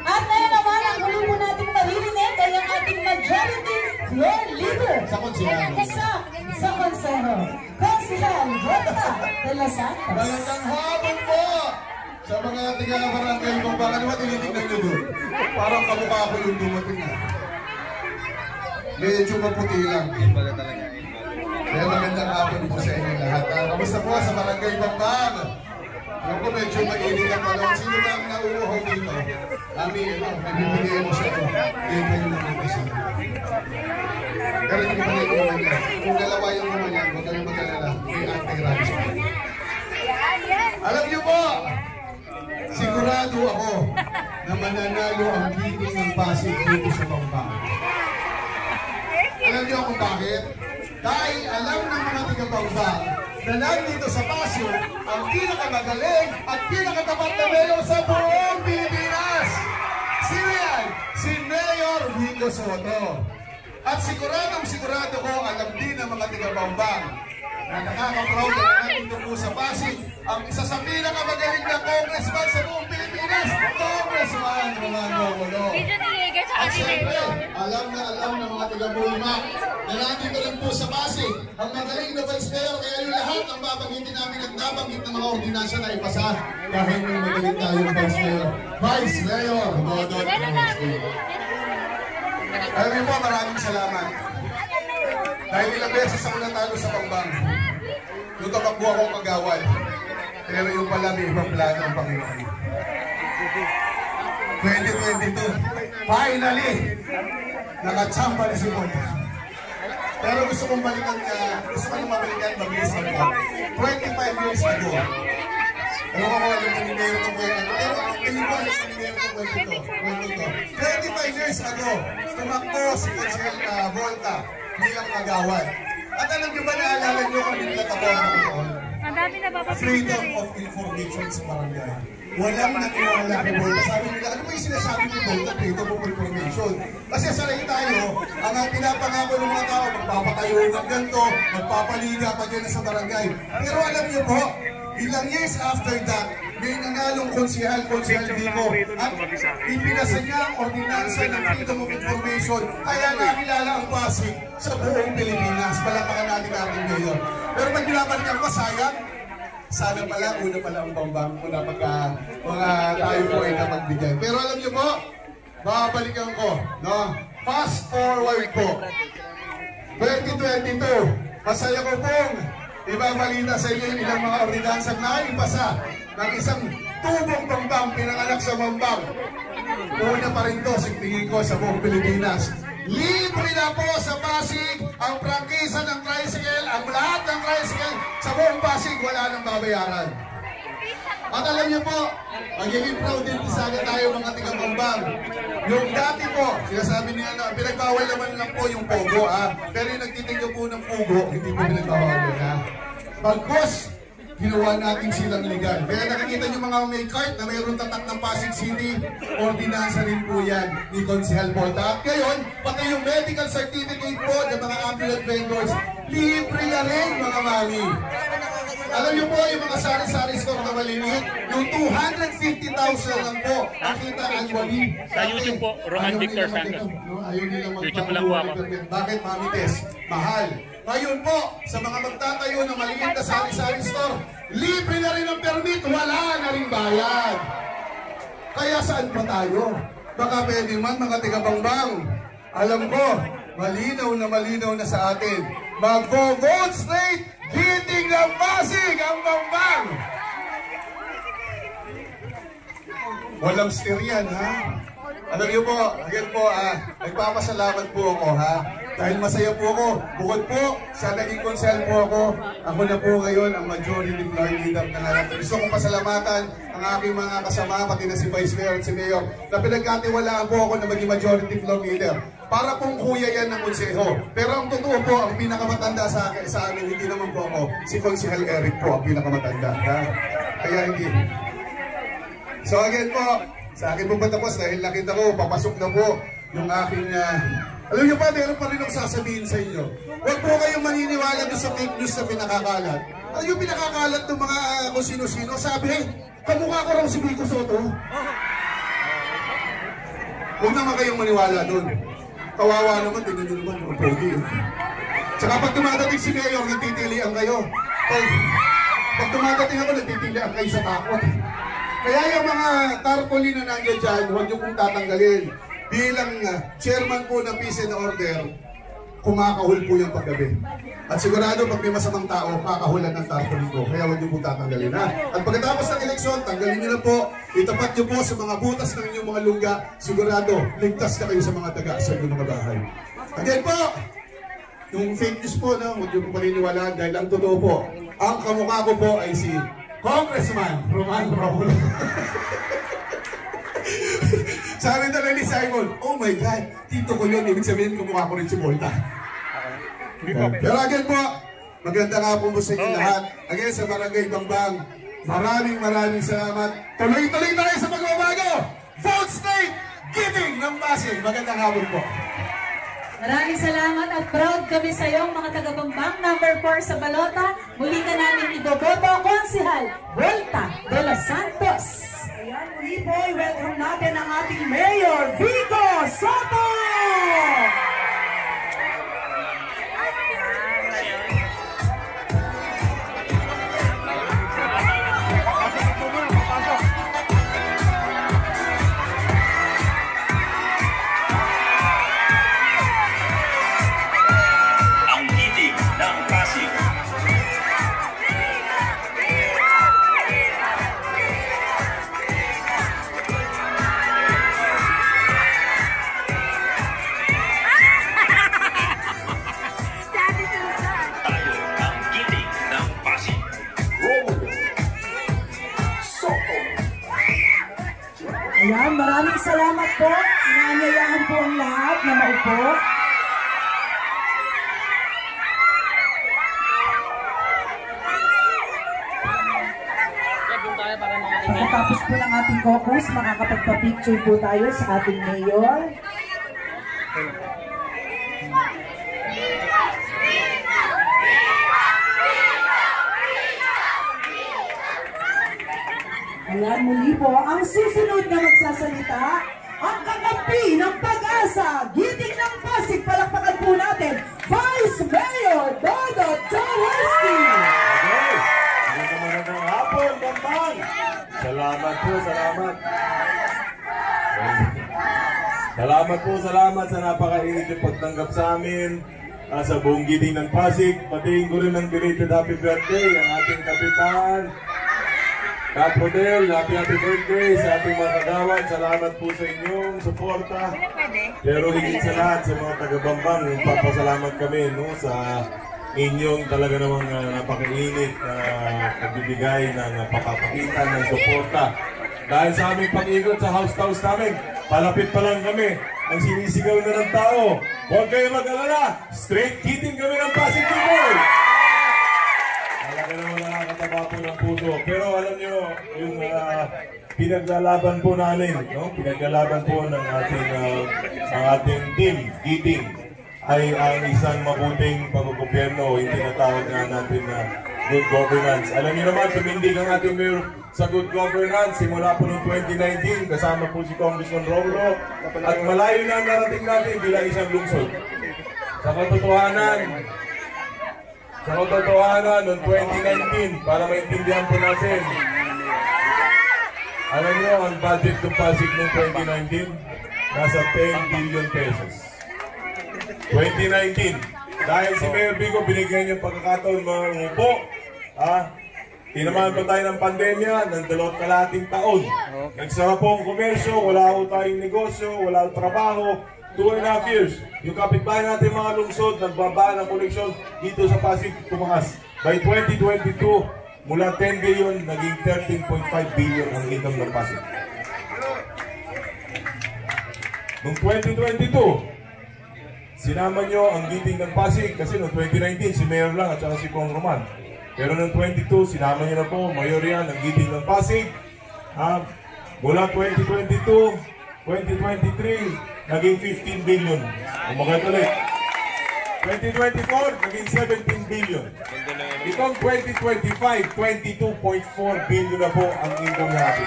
At ngayon naman, ang grupo nating maririnig ay ang ating majority floor leader sa konseho. Sa konseho. Konsehal Rota de los Santos. Magandang hapon po sa mga tiga-barangay kung baka naman tinitignan nyo doon. Parang kamukha ko yung dumating na. Medyo maputi lang. Kaya magandang hapon po sa inyo lahat. Kamusta po sa barangay Bambang? Alam ko medyo mainit ang panahon. Sino ba ang nauuhaw dito? Bibigyan mo siya ito. Ngayon kayo nakita siya. Pero hindi pa rin naman yan. Kung dalawa yung naman yan, huwag kayong mag-alala. May anti-ranch. Alam niyo po, sigurado ako na mananalo ang meeting ng Pasig dito sa Bambang. Alam niyo kung bakit? Dahil alam ng mga taga-Bambang na nandito sa Pasig ang pinakamagaling at pinakatapat na mayor sa buong Pilipinas. Sino yan? Si Mayor Vico Soto. At sigurado ko alam din ng mga taga-Bambang na nakaka-proud na nandito po sa Pasig ang isa sa pinakamagaling na congressman sa buong Pilipinas, Congressman Romano Molo. At siyempre, alam ng mga taga-Bulma na nandito rin po sa Pasig ang magaling na vice mayor, kaya yung lahat ang babanggitin namin at nabanggit ng mga ordinasya na ipasa dahil may magaling tayong vice mayor. Vice Mayor Dodot Monsky. Alam niyo po, maraming salamat. Dahil ilang beses ako natalo sa Bambang. Nung tamakbo akong kagawad. Pero yung pala may ibang plano ang Panginoon. 2022, finally, nakachamba na si Monta. Pero gusto kong balikan mabilis ako. 25 years ago. Alam ko kung alam ni Mayor itong kwento. Pero hindi ko alam ni Mayor itong kwento ito. 25 years ago, tumakbo si Conchel Volta bilang kagawad. At alam niyo ba, naalala niyo kung nilatabaw na ito? Freedom of information sa barangay. Walang naniwala kay Volta. Sabi nila, ano ba yung sinasabi ni Volta? Freedom of information. Kasi sanay tayo, ang pinapangako ng mga tao, magpapatayo ng ganito, magpapaliga pa dyan sa barangay. Pero alam niyo po, ilang years after that, may nangalong konsehal Vico at ipinasa niya ang ordinansa ng Freedom of Information, kaya nakilala ang Pasig sa buong Pilipinas. Palapakan natin ating mayor. Pero pag binabalikan ko, sayang, sana pala, una pala ang Bambang, una pagka mga tayo po ay napagbigay. Pero alam niyo po, babalikan ko, no? Fast forward po. 2022, masaya ko pong ibabalita sa inyo yung ilang mga ordinansang naipasa ng isang tubong Bambang, pinanganak sa Bambang. Una pa rin to, sigtingin ko sa buong Pilipinas. Libre na po sa Pasig ang prangkisa ng tricycle, ang lahat ng tricycle sa buong Pasig, wala nang babayaran. At alam niyo po, magiging proud din sana tayo mga taga-Bambang. Yung dati po, sinasabi niya na pinagbawal naman lang po yung pogo, pero yung nagtitinda po ng pogo, hindi po pinagbawal ha. Pagkos, ginawa natin silang legal. Kaya nakikita niyo mga may cart na mayroong tatak ng Pasig City, ordinansa rin po yan ni Konsehal Volta. At ngayon, pati yung medical certificate po ng mga ambulance vendors, libre na rin mga mami. Alam niyo po yung mga sari-sari store na maliliit, yung 250,000 lang po ang kita annually. Sa YouTube po, Roman Victor Santos. YouTube lang po ako. Bakit, Mami Tess? Mahal. Ngayon po, sa mga magtatayo ng maliit na sari-sari store, libre na rin ang permit, wala na rin bayad. Kaya saan pa tayo? Baka pwede man mga taga-Bambang. Alam ko, malinaw na sa atin. Mag-vote straight, giting ng Pasig ang Bambang. Walang steer yan, ha? Alam niyo po, again po, nagpapasalamat po ako, ha? Dahil masaya po ako. Bukod po, sa naging konsehal po ako na po ngayon ang majority floor leader ng alam. Gusto kong pasalamatan ang aking mga kasama, pati na si Vice Mayor at si Mayor, na pinagkatiwalaan po ako na maging majority floor leader. Para pong kuya yan ng konseho. Pero ang totoo po, ang pinakamatanda sa amin, hindi naman po ako, si Konsehal Eric po ang pinakamatanda. Ha? Kaya hindi. So again po, sa akin po patapos dahil nakita ko, papasok na po yung aking alam niyo pa, meron pa rin akong sasabihin sa inyo. Huwag po kayong maniniwala doon sa fake news na pinakakalat. Ano yung pinakakalat ng mga kung sino-sino? Sabi, kamukha ko raw si Vico Soto. Huwag naman kayong maniwala doon. Kawawa naman, tingnan nyo naman, ang pogi. Tsaka pag dumadating si Mayor, nagtitilian kayo. Pag dumadating ako, nagtitilian kayo sa takot. Kaya yung mga tarpaulin na nandiyan dyan, huwag nyo pong tatanggalin. Bilang chairman po ng Peace and Order, kumakahul po yung paggabi. At sigurado pag may masamang tao, kakahulan ng tarpaulin ko. Kaya huwag nyo po tatanggalin, ha? At pagkatapos ng eleksyon, tanggalin nyo na po. Itapat nyo po sa mga butas ng inyong mga lungga. Sigurado, ligtas na kayo sa mga taga sa inyong mga bahay. Again po, yung fake news po, no? Huwag nyo po paniniwalaan dahil ang totoo po, ang kamukha ko po ay si Congressman Roman Romulo. Sabi na ni Simon, oh my God, tito ko yun, ibig sabihin kumukha ko rin si Volta. Pero again po, maganda nga po sa inyo lahat. Again sa Barangay Bambang, maraming salamat. Tuloy-tuloy tayo sa pagbabago. Vote State Giving ng Pasig. Magandang hapon po. Maraming salamat at proud kami sa iyong mga taga-Bambang number 4 sa balota. Muli ka namin iboboto, Konsehal Volta de los Santos. Ayan, muli po, welcome natin ang ating Mayor, Vico Soto! Ayan, maraming salamat po. Inaanyayahan po ang lahat na maupo. Pagkatapos po ng ating caucus, makakapagpa-picture po tayo sa ating mayor. Ayan, muli po, ang susunod na magsasalita, ang kakampi ng Pag-asa, Giting ng Pasig, palakpakan po natin, Vice Mayor Dodo Jaworski! Okay, magandang hapon, Bambang! Salamat po, salamat! Salamat sa napakainit yung pagtanggap sa amin sa buong Giting ng Pasig. Patingin ko rin ng belated happy birthday ang ating kapitan, Kat Rodel, happy birthday sa ating mga kagawad. Salamat po sa inyong suporta. Pero higit sa lahat sa mga taga-Bambang, papasalamat kami sa inyong talaga namang napakainit na pagbibigay ng papapakita ng suporta. Dahil sa aming pag-ikot sa house namin, palapit pa lang kami. Ang sinisigaw na ng tao, huwag kayo mag-alala, straight Giting kami ng Pasig people! Talaga naman nakakataba po ng puso. Pero alam nyo, yung pinaglalaban po namin, no? Pinaglalaban po ng ating team, Giting, ay ang isang mabuting paggobyerno, yung tinatawag na natin na good governance. Alam niyo naman, tumindig ang ating mayor sa good governance simula po noong 2019, kasama po si Congressman Romulo, at malayo na narating natin bilang isang lungsod. Sa katotohanan, noong 2019, para maintindihan po natin, alam niyo, ang budget ng Pasig noong 2019, nasa 10 billion pesos. 2019, dahil si Mayor Vico binigyan niya pagkakataon mga umupo, tinamaan pa tayo ng pandemya ng 2 taon. Nagsara po ang komersyo, wala ko tayong negosyo, wala akong trabaho, 2.5 years. Yung kapitbahay natin mga lungsod, nagbaba ng koleksyon dito sa Pasig, tumaas. By 2022, mula 10 billion, naging 13.5 billion ang income ng Pasig. Noong 2022, sinama nyo ang Giting ng Pasig kasi noong 2019 si Mayor lang at saka si Kong Roman. Pero noong 22, sinama nyo na po, Mayor yan, ang Giting ng Pasig. Mula 2022, 2023, naging 15 billion. Umagat ulit. 2024, naging 17 billion. Itong 2025, 22.4 billion na po ang income natin.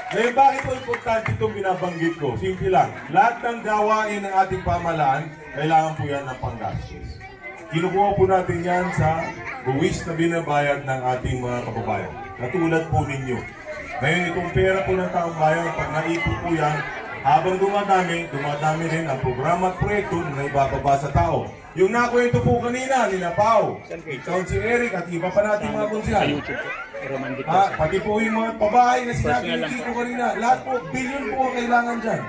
Ngayon, bakit po importante itong binabanggit ko? Simple lang. Lahat ng gawain ng ating pamahalaan, kailangan po yan ng panggastos. Kinukuha po natin yan sa buwis na binabayad ng ating mga kababayan. Katulad po ninyo. Ngayon, itong pera po ng taong bayan, pag naipon po yan, habang dumadami rin ang programa at proyekto na ibababa sa tao. Yung nakwento po kanina, ni Pao, ikaw si Eric at iba pa natin mga konsihal. Pati po yung mga pabahay na sinabi ni Kiko kanina, lahat po, billion po ang kailangan dyan.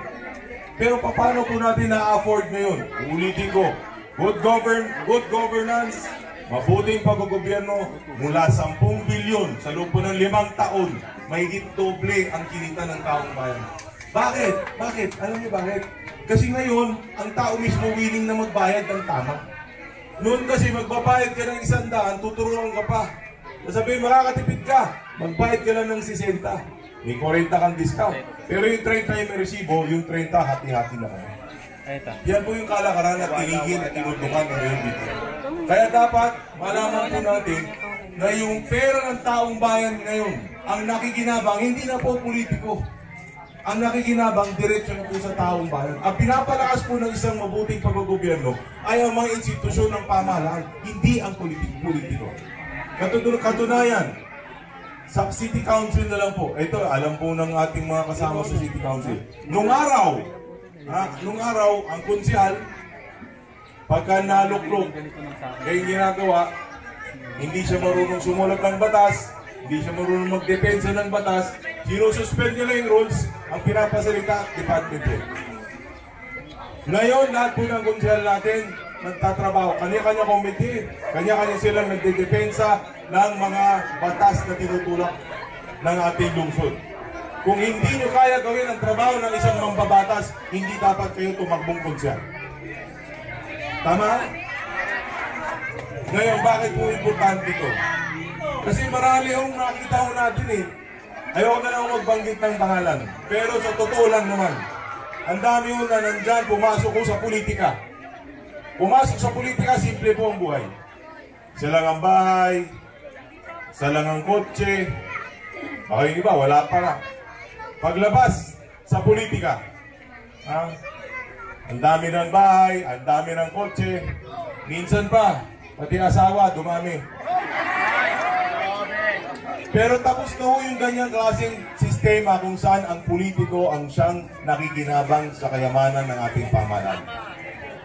Pero paano po natin na-afford ngayon? Ulitin ko, good governance, mabuting pag-gobyerno mula 10 bilyon sa loob po ng 5 taon, mahigit doble ang kinita ng taong bayan. Bakit? Bakit? Alam niyo bakit? Kasi ngayon, ang tao mismo willing na magbayad ng tama. Noon kasi magbabayad ka ng 100, tuturuan ka pa. Sabihin, makakatipid ka, magbayad ka lang ng 60. May 40 kang discount. Pero yung 30 yung may resibo, yung 30 hati-hati na kami. Yan po yung kalakaran at tinigil at tinutukan ngayon dito. Kaya dapat malaman po natin na yung pera ng taong bayan ngayon, ang nakikinabang, hindi na po politiko. Ang nakikinabang, diretso na po sa taong bayan. Ang pinapalakas po ng isang mabuting pag-gobyerno ay ang mga institusyon ng pamahalaan, hindi ang politiko. Katunayan, sa City Council na lang po, ito alam po ng ating mga kasama sa City Council. Nung araw, ang konsihal, pagka naluklok, kaya ginagawa, hindi siya marunong sumulat ng batas, hindi siya marunong magdepensa ng batas, sinususpend nila yung rules, ang pinapasalita, department head. Ngayon, lahat po ng konsihal natin, nagtatrabaho, kanya-kanya komite, kanya-kanya silang nagdedepensa ng mga batas na tinutulak ng ating lungsod. Kung hindi nyo kaya gawin ang trabaho ng isang mambabatas, hindi dapat kayo tumakbong konsihal. Tama? Ngayon, bakit po importante ito? Kasi marami akong nakita ko natin eh. Ayoko na lang magbanggit ng pangalan. Pero sa totoo lang naman, ang dami ko na nandyan, pumasok ko sa politika. Pumasok sa politika, simple po ang buhay. Isa lang ang bahay, isa lang ang kotse. Okay, di ba? Wala pa na. Paglabas sa politika, ang dami ng bahay, ang dami ng kotse. Minsan pa, pati asawa, dumami. Pero tapos na ho yung ganyang klaseng sistema kung saan ang politiko ang siyang nakikinabang sa kayamanan ng ating pamahalaan.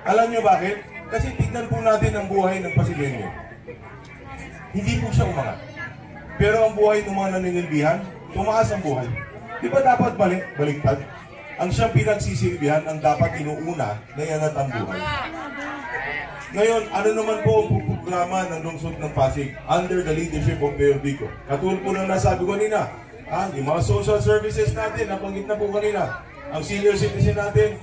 Alam nyo bakit? Kasi tignan po natin ang buhay ng Pasigenyo. Hindi po siya umangat. Pero ang buhay ng mga naninilbihan, tumaas ang buhay. Di ba dapat baliktad? Ang siyang pinagsisilbihan ang dapat inuuna na iangat ang buhay. Ngayon, ano naman po ang programa ng lungsod ng Pasig under the leadership of Mayor Vico? Katulad po ng nasabi ko kanina, yung mga social services natin, nabanggit na po kanina, ang senior citizen natin,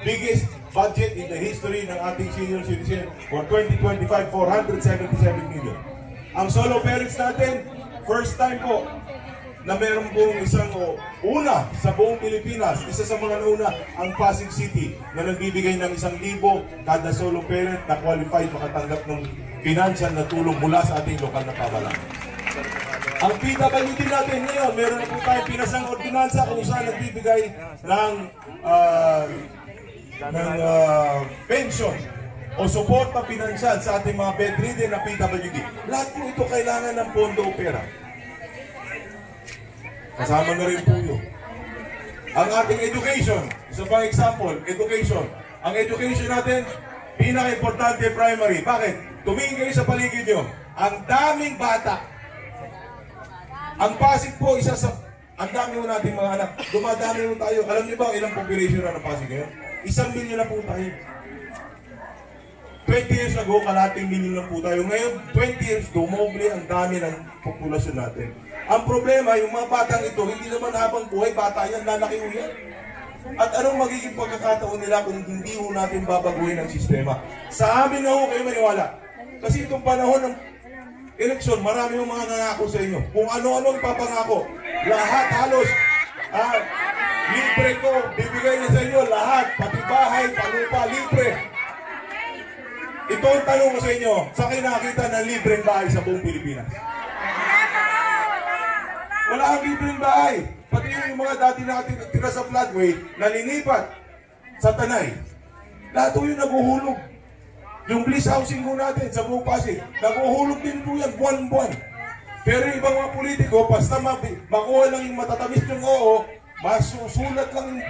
biggest budget in the history ng ating senior citizen for 2025, 477 million. Ang solo parents natin, first time po, na meron pong isang una sa buong Pilipinas, isa sa mga nauna, ang Pasig City, na nagbibigay ng 1,000 kada solo parent na qualified makatanggap ng financial na tulong mula sa ating lokal na pamahalaan. Ang PWD natin ngayon, meron na po tayong pinasang ordinansa kung saan nagbibigay ng pension o suporta pinansyal sa ating mga bedridden na PWD. Lahat po ito kailangan ng pondo o pera. Kasama na rin po yun. Ang ating education, isa pang example, education. Ang education natin, pinaka-importante primary. Bakit? Tumingin kayo sa paligid nyo. Ang daming bata. Ang Pasig po, ang dami mo nating mga anak. Dumadami mo tayo. Alam niyo ba ilang population na ng Pasig ngayon? 1 milyon na po tayo. 20 years ago, kalating milyon na po tayo. Ngayon, 20 years, dumoble ang dami ng populasyon natin. Ang problema, yung mga batang ito, hindi naman habang buhay, bata yan, lalaki ho yan. At anong magiging pagkakataon nila kung hindi ho natin babaguhin ang sistema? Sa amin na ho kayo maniwala. Kasi itong panahon ng eleksyon, marami yung mga nangako sa inyo. Kung ano-ano ipapangako, lahat halos, libre ko, bibigay niya sa inyo lahat, pati bahay, palupa, libre. Ito ang tanong ko sa inyo, sa kinakita ng libreng bahay sa buong Pilipinas? Wala kang libreng bahay. Pati yung mga dati natin tira sa floodway, nalilipat sa Tanay. Lahat po yung naguhulog. Yung bliss housing po natin sa buong Pasig, naguhulog din po yan buwan-buwan. Pero yung ibang mga politiko, basta makuha lang yung matatamis yung oo, masusulat lang yung